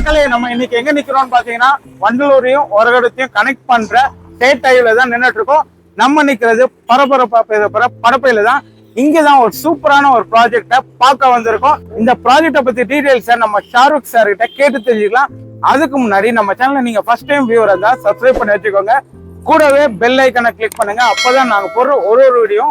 மக்களே நம்ம இன்னைக்கு எங்க நிக்கிறோம்னு பாத்தீங்கன்னா வண்டலூரையும் ஒரகடத்தையும் கனெக்ட் பண்ற ஸ்டேட் ஹைவேல தான் நின்றுட்டு இருக்கோம். நம்ம நிக்கிறது பரபரப்பா பேசப்படுற படப்பையில தான். இங்கதான் ஒரு சூப்பரான ஒரு ப்ராஜெக்ட பார்க்க வந்திருக்கோம். இந்த ப்ராஜெக்ட பத்தி டீடைல்ஸ் நம்ம ஷாருக் சார் கிட்ட கேட்டு தெரிஞ்சுக்கலாம். அதுக்கு முன்னாடி நம்ம சேனலை நீங்க ஃபர்ஸ்ட் டைம் வியூவர் இருந்தா சப்ஸ்கிரைப் பண்ணி வச்சுக்கோங்க. கூடவே பெல் ஐக்கனை கிளிக் பண்ணுங்க. அப்பதான் நாங்க போடுற ஒரு வீடியோ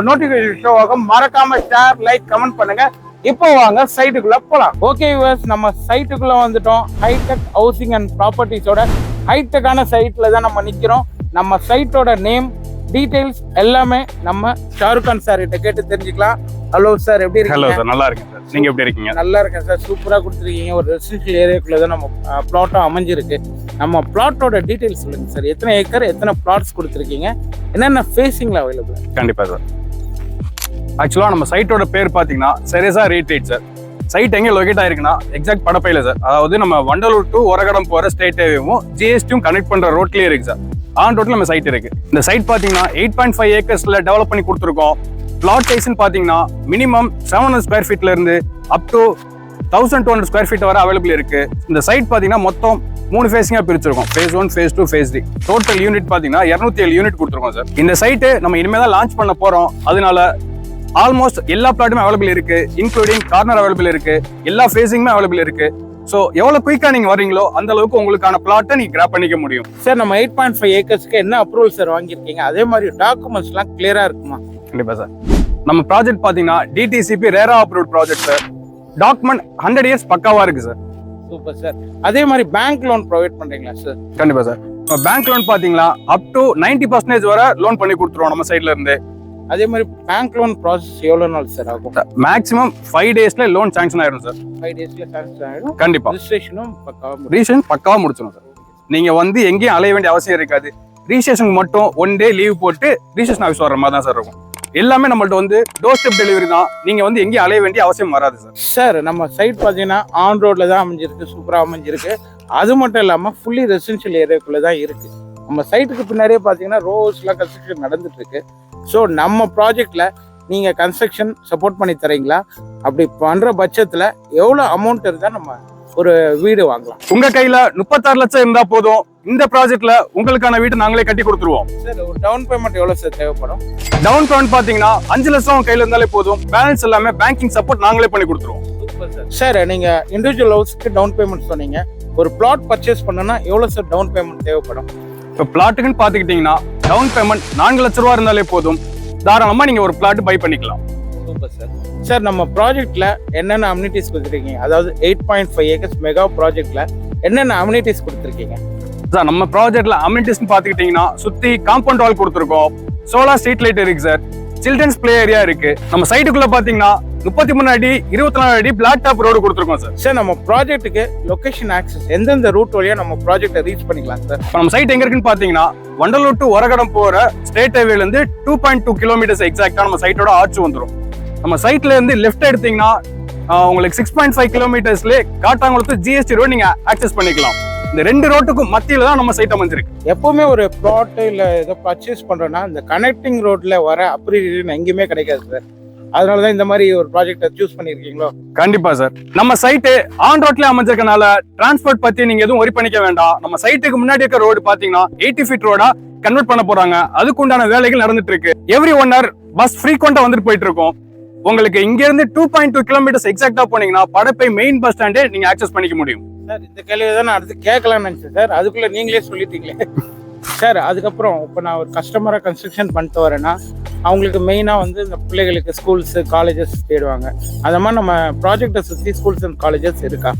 நோட்டிபிகேஷன் ஷோ ஆகும். மறக்காம ஷேர், லைக், கமெண்ட் பண்ணுங்க. இப்போ வாங்க சைட்டுக்குள்ள போலாம். ஓகே வியூவர்ஸ், நம்ம சைட்டுக்குள்ள வந்துட்டோம். ஹைடெக் ஹவுசிங் அண்ட் ப்ராப்பர்ட்டிஸோட ஹைடெக்கான சைட்ல தான் நம்ம நிக்கிறோம். நம்ம சைட்டோட நேம், டீடைல்ஸ் எல்லாமே நம்ம ஷாருக் கான் சார் கிட்ட கேட்டு தெரிஞ்சுக்கலாம். ஹலோ சார், எப்படி இருக்கீங்க? ஹலோ சார், நல்லா இருக்கேன் சார். நீங்க எப்படி இருக்கீங்க? நல்லா இருக்கேன் சார். சூப்பரா கொடுத்துருக்கீங்க. ஒரு ரெசிடென்ஷியல் ஏரியாக்குள்ள தான் நம்ம பிளாட்டும் அமைஞ்சிருக்கு. நம்ம பிளாட்டோட டீடைல்ஸ் சொல்லுங்க சார். எத்தனை ஏக்கர், எத்தனை பிளாட்ஸ் கொடுத்துருக்கீங்க, என்னென்ன ஃபேஸிங்ல அவைலபிள்? கண்டிப்பா சார். ஆக்சுவலா நம்ம சைட்டோட பேர் பாத்தீங்கன்னா செரேசா ரீட்ரீட் சார். சைட் எங்க லொகேட் ஆயிருக்குன்னா எக்ஸாக்ட் படப்பையில சார். அதாவது நம்ம வண்டலூர் டு ஒரகடம் போற ஸ்டேட் ஹைவேவும் ஜிஎஸ்டியும் கனெக்ட் பண்ற ரோட்லயே இருக்கு சார். ஆன் ரோட்ல நம்ம சைட் இருக்கு. இந்த சைட் பாத்தீங்கன்னா 8.5 ஏக்கர்ஸ்ல டெவலப் பண்ணி கொடுத்துருக்கோம். பிளாட் சைஸ்ன்னு பாத்தீங்கன்னா மினிமம் 700 ஸ்கொயர் ஃபீட்ல இருந்து அப் டு 1200 ஸ்கொயர் ஃபீட் வரை அவைலபிள் இருக்கு. இந்த சைட் பாத்தீங்கன்னா மொத்தம் 3 ஃபேஸிங்கா பிரிச்சிருக்கோம். Phase 1, phase 2, phase 3. Total unit பாத்தீங்கன்னா 207 யூனிட் கொடுத்துருக்கோம் சார். இந்த சைட்டு நம்ம இனிமே தான் லான்ச் பண்ண போறோம். அதனால ஆல்மோஸ்ட் எல்லா பிளாட்டுமே அவைலபிள் இருக்கு, இன்க்ளூடிங் கார்னர் அவைலபிள் இருக்கு, எல்லா ஃபேஸிங்குமே அவைலபிள் இருக்கு. ஸோ எவ்வளவு குயிக்கா நீங்க வரீங்களோ அந்த அளவுக்கு உங்களுக்கான பிளாட்டை நீங்க கிராப் பண்ணிக்க முடியும் சார். நம்ம 8.5 ஏக்கர்ஸ்க்கு என்ன அப்ரூவல் சார் வாங்கியிருக்கீங்க? அதே மாதிரி டாக்குமெண்ட்ஸ் எல்லாம் கிளியரா இருக்குமா? கண்டிப்பா சார். நம்ம ப்ராஜெக்ட் பாத்தீங்கன்னா டிடிசிபி ரேரா approved project sir. Document 100 years பக்காவா இருக்கு சார். Super sir. அதே மாதிரி பேங்க் லோன் ப்ரொவைட் பண்றீங்களா சார்? கண்டிப்பா சார். பேங்க் லோன் பாத்தீங்கன்னா அப் டு 90% வரை லோன் பண்ணி கொடுத்துருவோம் நம்ம சைட்ல இருந்து. அதே மாதிரி பேங்க் லோன் ப்ராசஸ் எவ்வளவு நாள் சார் ஆகும்? மேக்ஸிமம் 5 டேஸ்ல லோன் சாங்ஷன் ஆயிடும் சார். 5 டேஸ்ல சாங்ஷன் ஆயிடும். கண்டிப்பா. ரெஜிஸ்ட்ரேஷனும் பக்காவா முடிச்சிடும் சார். நீங்க வந்து எங்கேயும் அலைய வேண்டிய அவசியம் இருக்காது. ரிஜிஸ்ட்ரேஷனுக்கு மட்டும் 1 டே லீவ் போட்டு ரிஜிஸ்ட்ரேஷன் ஆஃபீஸ் வர மாதிரி தான் சார் இருக்கும். எல்லாமே நம்மள்ட்ட வந்து டோர் ஸ்டெப் டெலிவரி தான். நீங்க வந்து எங்கேயும் அலைய வேண்டிய அவசியம் வராது சார். சார், நம்ம சைட் பாத்தீங்கன்னா ஆன் ரோட்ல தான் அமைஞ்சிருக்கு, சூப்பரா அமைஞ்சிருக்கு. அது மட்டும் இல்லாம ஃபுல்லி ரெசிடென்ஷியல் ஏரியாக்குள்ள தான் இருக்கு. நம்ம சைட்டுக்கு பின்னாடியே பாத்தீங்கன்னா ரோஸ்லாம் கன்ஸ்ட்ரக்ஷன் நடந்துட்டு இருக்கு. ஸோ நம்ம ப்ராஜெக்ட்ல நீங்க கன்ஸ்ட்ரக்ஷன் சப்போர்ட் பண்ணி தரீங்களா? அப்படி பண்ற பட்சத்துல எவ்வளவு அமௌண்ட் இருந்தா நம்ம ஒரு வீடு வாங்கலாம்? உங்க கையில 36 லட்சம் இருந்தா போதும். இந்த ப்ராஜெக்ட்ல உங்களுக்கான வீடு நாங்களே கட்டி கொடுத்துருவோம் சார். ஒரு டவுன் பேமெண்ட் எவ்வளவு சார் தேவைப்படும்? டவுன் பேமெண்ட் பாத்தீங்கன்னா 5 லட்சம் கையில இருந்தாலே போதும். பேலன்ஸ் எல்லாமே பேங்கிங் சப்போர்ட் நாங்களே பண்ணி கொடுத்துருவோம். Super sir. சார், நீங்க இண்டிவிஜுவல் ஹவுஸ்க்கு டவுன் பேமெண்ட் சொன்னீங்க. ஒரு பிளாட் பர்ச்சேஸ் பண்ணனா எவ்வளவு சார் டவுன் பேமெண்ட் தேவைப்படும்? இப்போ பிளாட்டுக்குன்னு பாத்துக்கிட்டீங்கன்னா டவுன் பேமெண்ட் 4 லட்ச ரூபா இருந்தாலே போதும். தாராளமா நீங்க ஒரு பிளாட் பை பண்ணிக்கலாம். Super sir. சார், நம்ம ப்ராஜெக்ட்ல என்னென்ன அம்யூனிட்டிஸ் கொடுத்துருக்கீங்க? அதாவது 8.5 ஏக்கர்ஸ் மெகா ப்ராஜெக்ட்ல என்னென்ன அம்யூனிட்டிஸ் கொடுத்துருக்கீங்க? சார், நம்ம ப்ராஜெக்ட்ல அம்யூனிட்டிஸ் பாத்துக்கிட்டீங்கன்னா சுத்தி காம்பவுண்ட் வால் கொடுத்துருக்கோம். சோலார் ஸ்ட்ரீட் லைட் இருக்கு சார். சில்ட்ரன்ஸ் பிளே ஏரியா இருக்கு. நம்ம சைட்டுக்குள்ள பாத்தீங்கன்னா 33 அடி 24 அடி பிளாக் டாப் ரோடு கொடுத்துருக்கோம் சார். சார், நம்ம ப்ராஜெக்ட்டுக்கு லொகேஷன் ஆக்சஸ் எந்தெந்த ரூட் வழியா நம்ம ப்ராஜெக்ட்டை ரீச் பண்ணிக்கலாம் சார்? நம்ம சைட் எங்க இருக்குன்னு பாத்தீங்கன்னா வண்டலூர் டு ஒரகடம் போற ஸ்டேட் ஹைவேல இருந்து 2.2 கிலோமீட்டர்ஸ் எக்ஸாக்டா நம்ம சைட்டோட ஆர்ச் வந்துடும். நம்ம சைட்ல இருந்து லெஃப்ட் எடுத்தீங்கன்னா உங்களுக்கு 6.5 கிலோமீட்டர்ஸ்ல காட்டாங்குளத்து ஜிஎஸ்டி ரோடு நீங்க ஆக்சஸ் பண்ணிக்கலாம். இந்த 2 ரோட்டுக்கும் மத்தியில தான் நம்ம சைட் அமைஞ்சிருக்கு. எப்பவுமே ஒரு பிளாட் இல்ல ஏதோ பர்ச்சேஸ் பண்றோம்னா இந்த கனெக்டிங் ரோட்ல வர அப்ரிசியேஷன் எங்கேயுமே கிடைக்காது சார். அதனாலதான் இந்த மாதிரி ஒரு ப்ராஜெக்ட்டை சூஸ் பண்ணிருக்கீங்களோ? கண்டிப்பா சார். நம்ம சைட்டு ஆன் ரோட்ல அமைஞ்சிருக்கனால டிரான்ஸ்போர்ட் பத்தி நீங்க எதுவும் ஒரி பண்ணிக்க வேண்டாம். நம்ம சைட்டுக்கு முன்னாடி இருக்க ரோடு பாத்தீங்கன்னா 80 ஃபீட் ரோடா கன்வெர்ட் பண்ண போறாங்க. அதுக்கு உண்டான வேலைகள் நடந்துட்டு இருக்கு. எவ்ரி 1 hour பஸ் ஃப்ரீக்வெண்டா வந்துட்டு போயிட்டு இருக்கோம். உங்களுக்கு இங்க இருந்து 2.2 கிலோமீட்டர்ஸ் எக்ஸாக்டா போனீங்கன்னா படப்பை மெயின் பஸ் ஸ்டாண்டே நீங்க ஆக்சஸ் பண்ணிக்க முடியும். சார், இந்த கேள்வி தான் நான் அடுத்து கேட்கலாம்னு நினைச்சேன் சார். அதுக்குள்ள நீங்களே சொல்லிட்டீங்களே சார். அதுக்கப்புறம் இப்போ நான் ஒரு கஸ்டமரை கன்ஸ்ட்ரக்ஷன் பண்ணிட்டு வரேன்னா அவங்களுக்கு மெயினாக வந்து இந்த பிள்ளைகளுக்கு ஸ்கூல்ஸு காலேஜஸ் தேடுவாங்க. அந்த மாதிரி நம்ம ப்ராஜெக்டை சுற்றி ஸ்கூல்ஸ் அண்ட் காலேஜஸ் இருக்கா?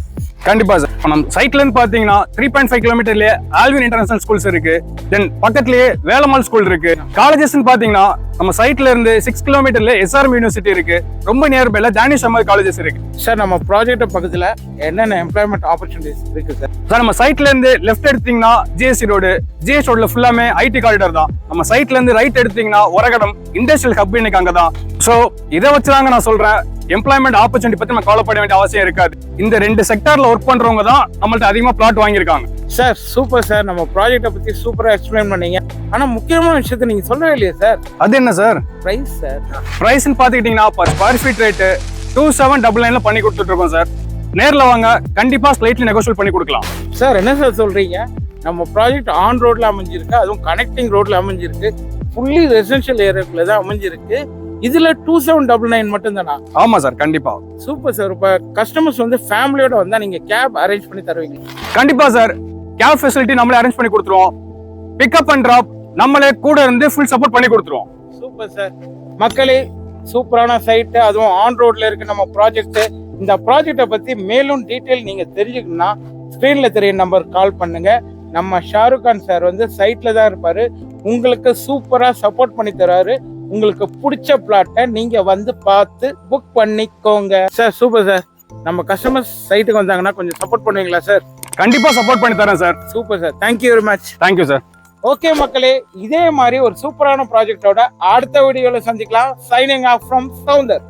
கண்டிப்பா சார். நம்ம சைட்ல இருந்து பாத்தீங்கன்னா 3.5 கிலோமீட்டர்லயே ஆல்வின் இன்டர்நேஷனல் ஸ்கூல்ஸ் இருக்கு. தென் பக்கத்துலயே வேலம்மாள் ஸ்கூல் இருக்கு. காலேஜஸ் பாத்தீங்கன்னா நம்ம சைட்ல இருந்து 6 கிலோமீட்டர்ல எஸ்ஆர்எம் யூனிவர்சிட்டி இருக்கு. ரொம்ப நியர்பைல தானிஷ் அஹமத் காலேஜஸ் இருக்கு. சார், நம்ம ப்ராஜெக்ட் பக்கத்துல என்னென்ன எம்ப்ளாய்மெண்ட் ஆப்பர்ச்சுனிட்டிஸ் இருக்கு சார்? சார், நம்ம சைட்ல இருந்து லெஃப்ட் எடுத்தீங்கன்னா ஜிஎஸ்டி ரோடு. ஜிஎஸ் ரோட்ல ஃபுல்லாமே ஐடி காரிடார் தான். நம்ம சைட்ல இருந்து ரைட் எடுத்தீங்கன்னா ஒரகடம் இண்டஸ்ட்ரியல் ஹப் இன்னைக்கு அங்கதான். சோ இதை வச்சுதாங்க நான் சொல்றேன், எம்ப்ளாய்மெண்ட் ஆப்பர்ச்சுனிட்டி பத்தி நம்ம கவலைப்பட வேண்டிய அவசியம் இருக்காது. இந்த 2 செக்டார்ல ஒர்க் பண்றவங்க தான் நம்மள்ட்ட அதிகமா பிளாட் வாங்கியிருக்காங்க. Sir, super sir. நம்ம ப்ராஜெக்ட்டை பத்தி சூப்பரா எக்ஸ்பிளைன் பண்ணீங்க. ஆனா முக்கியமான விஷயத்தை நீங்க சொல்லவே இல்லையா சார்? அது என்ன சார்? Price sir. பிரைஸ்ன்னு பாத்துக்கிட்டீங்கன்னா per ஸ்கொயர் ஃபீட் ரேட்டு 2799 பண்ணி கொடுத்துட்டு இருக்கோம் சார். நேர்ல வாங்க, கண்டிப்பா ஸ்லைட்லி நெகோஷியேட் பண்ணி கொடுக்கலாம். சார் என்ன சார் சொல்றீங்க? நம்ம ப்ராஜெக்ட் ஆன் ரோட்ல அமைஞ்சிருக்கு, அதுவும் கனெக்டிங் ரோட்ல அமைஞ்சிருக்கு, ஃபுல்லி ரெசிடென்ஷியல் ஏரியாக்குள்ள தான் அமைஞ்சிருக்கு. இதுல 2799 மட்டும் தானா? ஆமா சார், கண்டிப்பா. Super sir. இப்ப கஸ்டமர்ஸ் வந்து ஃபேமிலியோட வந்தா நீங்க கேப் அரேஞ்ச் பண்ணி தருவீங்க? கண்டிப்பா சார், கேப் ஃபெசிலிட்டி நம்மளே அரேஞ்ச் பண்ணி கொடுத்துருவோம். பிக்கப் அண்ட் டிராப் நம்மளே கூட இருந்து ஃபுல் சப்போர்ட் பண்ணி கொடுத்துருவோம். Super sir. மக்களே, சூப்பரான சைட், அதுவும் ஆன் ரோட்ல இருக்கு நம்ம ப்ராஜெக்ட். இந்த ப்ராஜெக்டை பத்தி மேலும் டீட்டெயில் நீங்க தெரிஞ்சுக்கணும்னா ஸ்கிரீன்ல தெரிய நம்பர் கால் பண்ணுங்க. நம்ம ஷாருக் கான் சார் வந்து சைட்ல தான் இருப்பாரு, உங்களுக்கு சூப்பரா சப்போர்ட் பண்ணி தராரு. உங்களுக்கு பிடிச்ச பிளாட்டை நீங்க வந்து பார்த்து புக் பண்ணிக்கோங்க சார். Super sir. நம்ம கஸ்டமர்ஸ் சைட்டுக்கு வந்தாங்கன்னா கொஞ்சம் சப்போர்ட் பண்ணுவீங்களா சார்? கண்டிப்பா சப்போர்ட் பண்ணி தரேன் sir. Super sir. Thank you very much. Thank you sir. Okay மக்களே, இதே மாதிரி ஒரு சூப்பரான ப்ராஜெக்டோட அடுத்த வீடியோல சந்திக்கலாம். Signing off from Soundar.